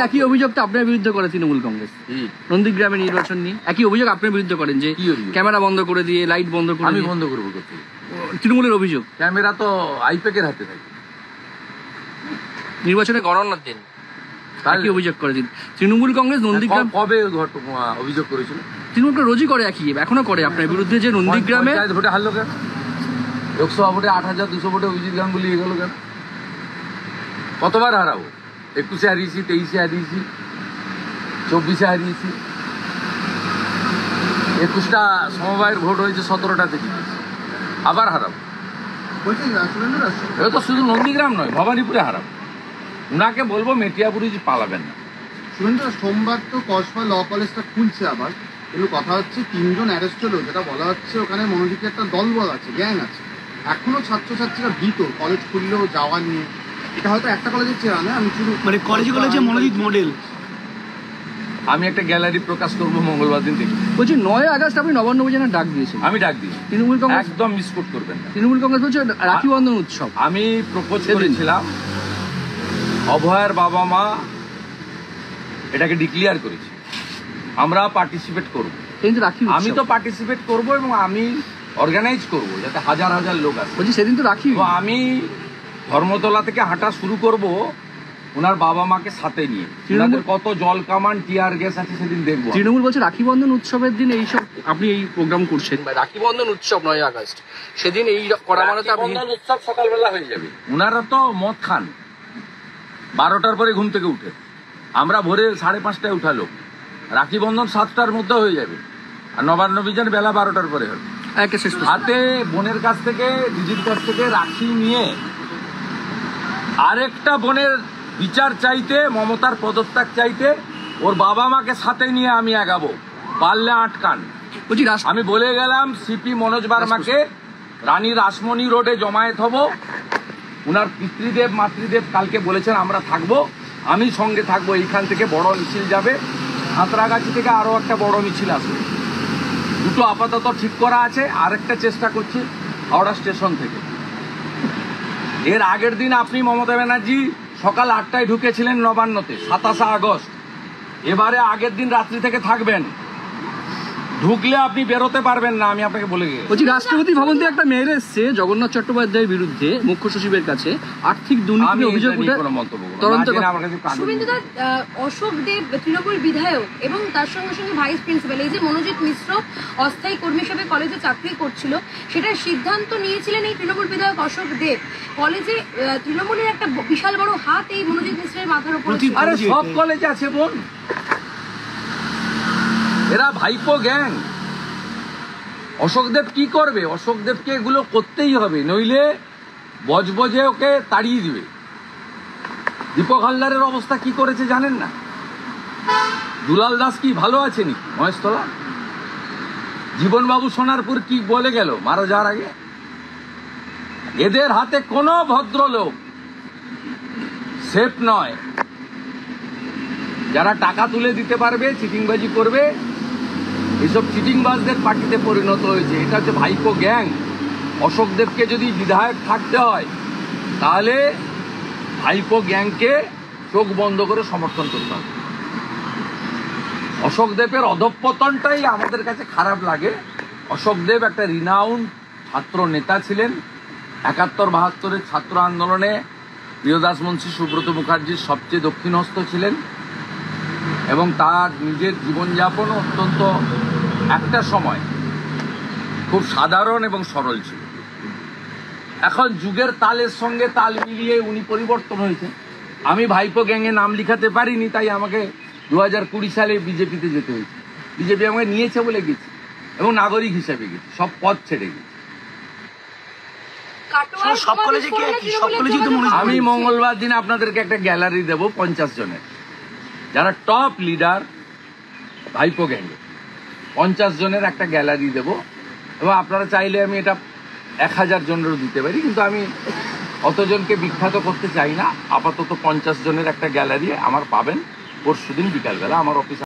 একই অভিযোগটা আপনার বিরুদ্ধে করে তৃণমূল কংগ্রেস নন্দীগ্রামে নির্বাচন নিয়ে একই অভিযোগ আপনার বিরুদ্ধে করেন যে ক্যামেরা বন্ধ করে দিয়ে লাইট বন্ধ করে আমি বন্ধ করবো করতে তৃণমূলের অভিযোগ ক্যামেরা তো আইপ্যাকের হাতে থাকে নির্বাচনে গণনার দিন একই অভিযোগ করে দিন তৃণমূল কংগ্রেস নন্দীগ্রাম কবে অভিযোগ করেছিল তৃণমূল রোজই করে একই এখনো করে আপনার বিরুদ্ধে যে নন্দীগ্রামে ভোটে হারলো কেন লোকসভা ভোটে 8,200 ভোটে অভিজিৎ গাঙ্গুলি এগোলো কেন কতবার হারাবো 21-এ হারিয়েছি 23-এ হারিয়েছি 24-এ হারিয়েছি 21টা সমবায়ের ভোট হয়েছে 17টাতে জিতেছি আবার হারাবো এটা তো শুধু নন্দীগ্রাম নয় ভবানীপুরে হারাবো উনাকে বলবো মেটিয়াপুরি পালাবেন না সুরেন্দ্র সোমবার তো কসবা ল কলেজটা খুলছে আবার কিন্তু কথা হচ্ছে 3 জন অ্যারেস্ট হলো যেটা বলা হচ্ছে ওখানে মনোজিতের একটা দলবল আছে গ্যাং আছে এখনো ছাত্রছাত্রীরা ভীত কলেজ খুললেও যাওয়া নিয়ে এটা হয়তো একটা কলেজের চেয়ে না আমি শুধু মানে কলেজে মনোজিৎ মডেল আমি একটা গ্যালারি প্রকাশ করবো মঙ্গলবার দিন থেকে বলছি 9 আগস্ট আপনি নবান্ন অভিযানের ডাক দিয়েছেন আমি ডাক দিই তৃণমূল কংগ্রেস একদম মিসকোট করবেন না তৃণমূল কংগ্রেস বলছে রাখি বন্ধন উৎসব আমি প্রপোজ করেছিলাম অভয়ের বাবা মা এটাকে ডিক্লেয়ার করেছি আমরা পার্টিসিপেট করব কিন্তু রাখি আমি তো পার্টিসিপেট করব এবং আমি অর্গানাইজ করব যাতে হাজার হাজার লোক আসে বলছি সেদিন তো রাখি আমি ধর্মতলা থেকে হাঁটা শুরু করব ওনার বাবা মাকে সাথে নিয়ে ওনাদের কত জল কামান টিয়ার গ্যাস আছে সেদিন দেখবো তৃণমূল বলছে রাখি বন্ধন উৎসবের দিন এইসব আপনি এই প্রোগ্রাম করছেন রাখি বন্ধন উৎসব 9 আগস্ট সেদিন এই করা মানে তো বন্ধন উৎসব সকালবেলা হয়ে যাবে ওনারা তো মদ খান 12টার পরে ঘুম থেকে উঠে আমরা ভোরে 5:30টায় উঠালো রাখি বন্ধন 7টার মধ্যে হয়ে যাবে আর নবান্ন অভিযান বেলা 12টার পরে হবে হাতে বোনের কাছ থেকে দিদির কাছ থেকে রাখি নিয়ে আরেকটা বোনের বিচার চাইতে মমতার পদত্যাগ চাইতে ওর বাবা মাকে সাথে নিয়ে আমি আগাবো পারলে আটকান আমি বলে গেলাম সিপি মনোজ বার্মাকে রানী রাসমণি রোডে জমায়েত হব উনার পিতৃদেব মাতৃদেব কালকে বলেছেন আমরা থাকবো আমি সঙ্গে থাকবো এইখান থেকে বড় মিছিল যাবে হাতরাগাছি থেকে আরো একটা বড় মিছিল আসবে দুটো আপাতত ঠিক করা আছে আরেকটা চেষ্টা করছি হাওড়া স্টেশন থেকে এর আগের দিন আপনি মমতা ব্যানার্জি সকাল 8টায় ঢুকেছিলেন নবান্নতে 27 আগস্ট এবারে আগের দিন রাত্রি থেকে থাকবেন ঢুকলে আপনি বেরোতে পারবেন না আমি আপনাকে বলে গেছি বলছি রাষ্ট্রপতি ভবন থেকে একটা মেইল এসেছে জগন্নাথ চট্টোপাধ্যায়ের বিরুদ্ধে মুখ্য সচিবের কাছে আর্থিক দুর্নীতির অভিযোগ উঠে তদন্ত শুভেন্দুদা অশোক দেব তৃণমূল বিধায়ক এবং তার সঙ্গে সঙ্গে ভাইস প্রিন্সিপাল এই যে মনোজিৎ মিশ্র অস্থায়ী কর্মী হিসেবে কলেজে চাকরি করছিল সেটার সিদ্ধান্ত নিয়েছিলেন এই তৃণমূল বিধায়ক অশোক দেব কলেজে তৃণমূলের একটা বিশাল বড় হাত এই মনোজিৎ মিশ্রের মাথার উপর আরে সব কলেজে আছে বোন এরা ভাইপো গ্যাং অশোকদেব কি করবে অশোকদেবকে এগুলো করতেই হবে নইলে বজবজে ওকে তাড়িয়ে দিবে দীপক হালদারের অবস্থা কি করেছে জানেন না দুলাল দাস কি ভালো আছে নাকি মহেশতলা জীবনবাবু সোনারপুর কি বলে গেল মারা যাওয়ার আগে এদের হাতে কোনো ভদ্রলোক সেফ নয় যারা টাকা তুলে দিতে পারবে চিটিংবাজি করবে এইসব চিটিংবাজদের পার্টিতে পরিণত হয়েছে এটা হচ্ছে ভাইপো গ্যাং অশোকদেবকে যদি বিধায়ক থাকতে হয় তাহলে ভাইপো গ্যাংকে চোখ বন্ধ করে সমর্থন করতে হবে অশোকদেবের অধঃপতনটাই আমাদের কাছে খারাপ লাগে অশোকদেব একটা রিনাউন্ড ছাত্র নেতা ছিলেন 71-72 ছাত্র আন্দোলনে প্রিয়দাস মুন্সী সুব্রত মুখার্জির সবচেয়ে দক্ষিণহস্ত ছিলেন এবং তার নিজের জীবনযাপন অত্যন্ত একটা সময় খুব সাধারণ এবং সরল ছিল এখন যুগের তালের সঙ্গে তাল মিলিয়ে উনি পরিবর্তন হয়েছে আমি ভাইপো গ্যাংয়ে নাম লিখাতে পারিনি তাই আমাকে 2020 সালে বিজেপিতে যেতে হয়েছে বিজেপি আমাকে নিয়েছে বলে গেছি এবং নাগরিক হিসেবে গেছি সব পদ ছেড়ে গেছি আমি মঙ্গলবার দিন আপনাদেরকে একটা গ্যালারি দেব 50 জনের যারা টপ লিডার ভাইপো গ্যাংয়ে 50 জনের একটা গ্যালারি দেব এবং আপনারা চাইলে আমি এটা 1000 জনেরও দিতে পারি কিন্তু আমি অতজনকে বিখ্যাত করতে চাই না আপাতত 50 জনের একটা গ্যালারি আমার পাবেন পরশুদিন বিকালবেলা আমার অফিস